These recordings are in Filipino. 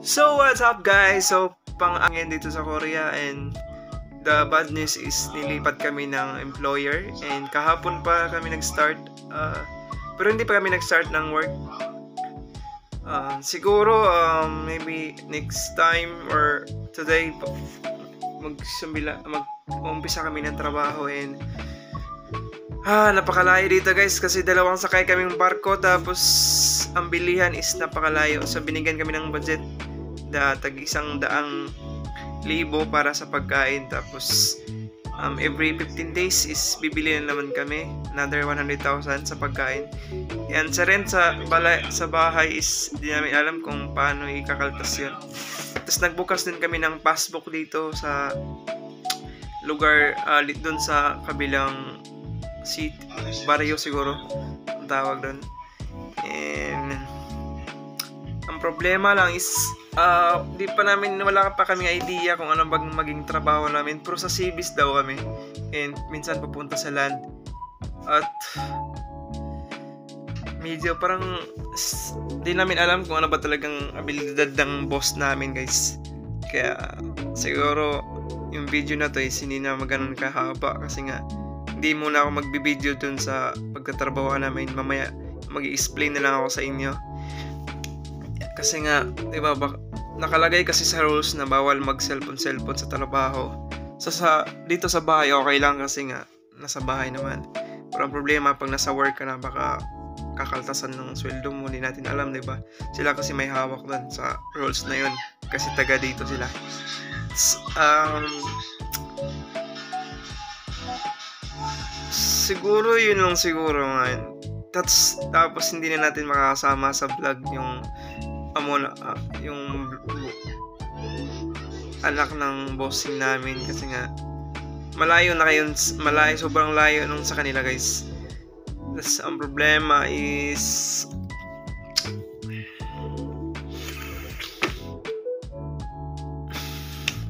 So what's up guys? So pang-angin dito sa Korea, and the bad news is nilipat kami ng employer, and kahapon pa kami nag-start, pero hindi pa kami nag-start ng work. Siguro maybe next time or today mag-umpisa kami ng trabaho. And napakalayo dito guys, kasi dalawang sakay kaming barko, tapos ang bilihan is napakalayo. So binigyan kami ng budget tag 100,000 para sa pagkain, tapos every 15 days is bibili na naman kami another 100,000 sa pagkain. Yan, sa rent sa bahay is di namin alam kung paano ikakaltas yun. Tapos nagbukas din kami ng passbook dito sa lugar, doon sa kabilang city, barrio siguro ang tawag doon. And ang problema lang is wala pa kami idea kung ano maging trabaho namin, pero sa civis daw kami, and minsan pupunta sa land, at medyo parang di namin alam kung ano ba talagang abilidad ng boss namin guys. Kaya siguro yung video na to is hindi na maganon kahaba, kasi nga hindi muna ako magbibideo dun sa pagtatrabaho namin. Mamaya mag-i-explain na lang ako sa inyo, kasi nga diba, nakalagay kasi sa rules na bawal mag-cellphone sa trabaho. So dito sa bahay okay lang, kasi nga nasa bahay naman. Pero ang problema pag nasa work ka na, baka kakaltasan ng sweldo mo, hindi natin alam, diba? Sila kasi may hawak doon sa rules na yun, kasi taga dito sila. Siguro yun lang siguro man. Tapos hindi na natin makakasama sa vlog yung yung anak ng bossing namin, kasi nga malayo na kayo, sobrang layo nung sa kanila guys. Tapos ang problema is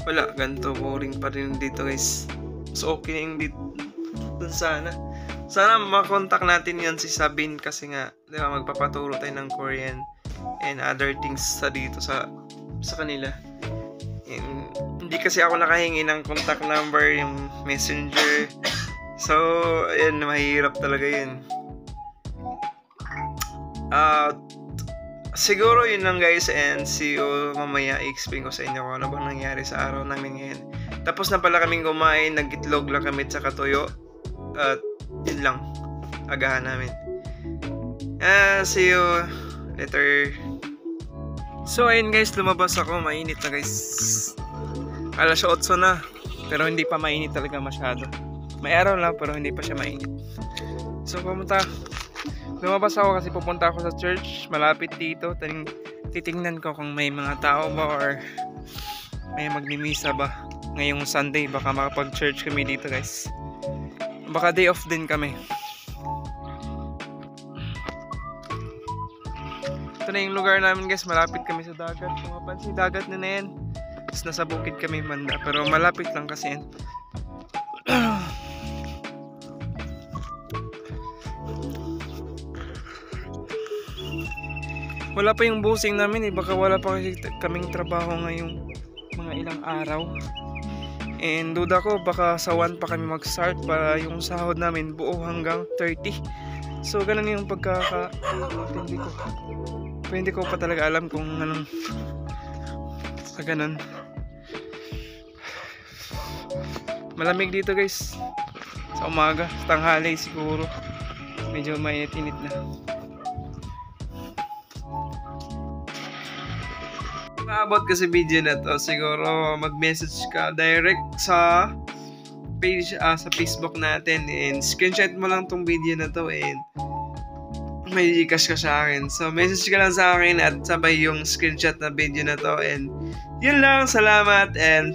wala, ganito boring pa rin dito guys. So okay na yung dun sana makontak natin yan si Sabine, kasi nga diba, magpapaturo tayo ng Korean and other things sa dito sa kanila. And hindi kasi ako nakahingi ng contact number, yung messenger. So ayan, mahirap talaga yun. Siguro yun lang guys, and see you mamaya. I-explain ko sa inyo kung ano bang nangyari sa araw namin ngayon. Tapos na pala kaming kumain, nag-itlog lang kami at saka toyo, at yun lang agahan namin. See you later. So ayun guys, lumabas ako, mainit na guys. Alas 8 na, pero hindi pa mainit talaga masyado. May araw lang pero hindi pa siya mainit. So lumabas ako kasi pupunta ako sa church malapit dito. Titingnan ko kung may mga tao ba or may magmimisa ba ngayong Sunday. Baka makapag-church kami dito guys. Baka day off din kami. Ito na yung lugar namin guys, malapit kami sa dagat. Kung mapansin, dagat na yan. Tapos nasa bukid kami banda, pero malapit lang kasi yan. Wala pa yung bossing namin baka wala pa kasi kaming trabaho ngayong mga ilang araw. And duda ko baka sa 1 pa kami mag-start para yung sahod namin buo hanggang 30. So ganun yung hindi ko pa talaga alam kung anong sa ganun. Malamig dito guys sa umaga, sa tanghali siguro medyo mainit-init na. About kasi video na to, siguro mag-message ka direct sa page, sa Facebook natin, and screenshot mo lang tong video na to, and may Gcash ka sa akin. So message ka lang sa akin at sabay yung screenshot na video na to, and yun lang, salamat. And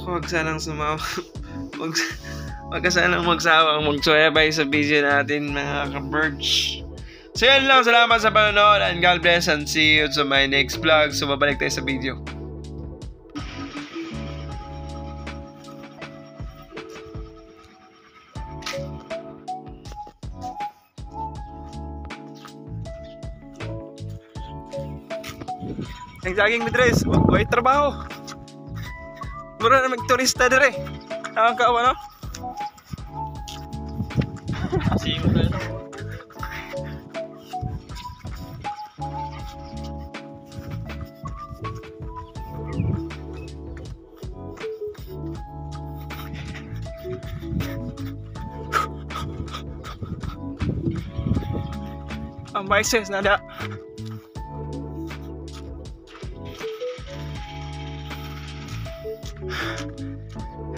huwag sanang wag ka sanang magsawang magsubaybay sa video natin mga ka-birds. So yun lang, salamat sa panonood, and God bless, and see you sa my next vlog. So babalik tayo sa video. Ang jogging midres, way trabaho. Mura na magturista dire. Nakakaawa no? Sino ka no? Ang biceps nada.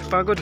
Pagod.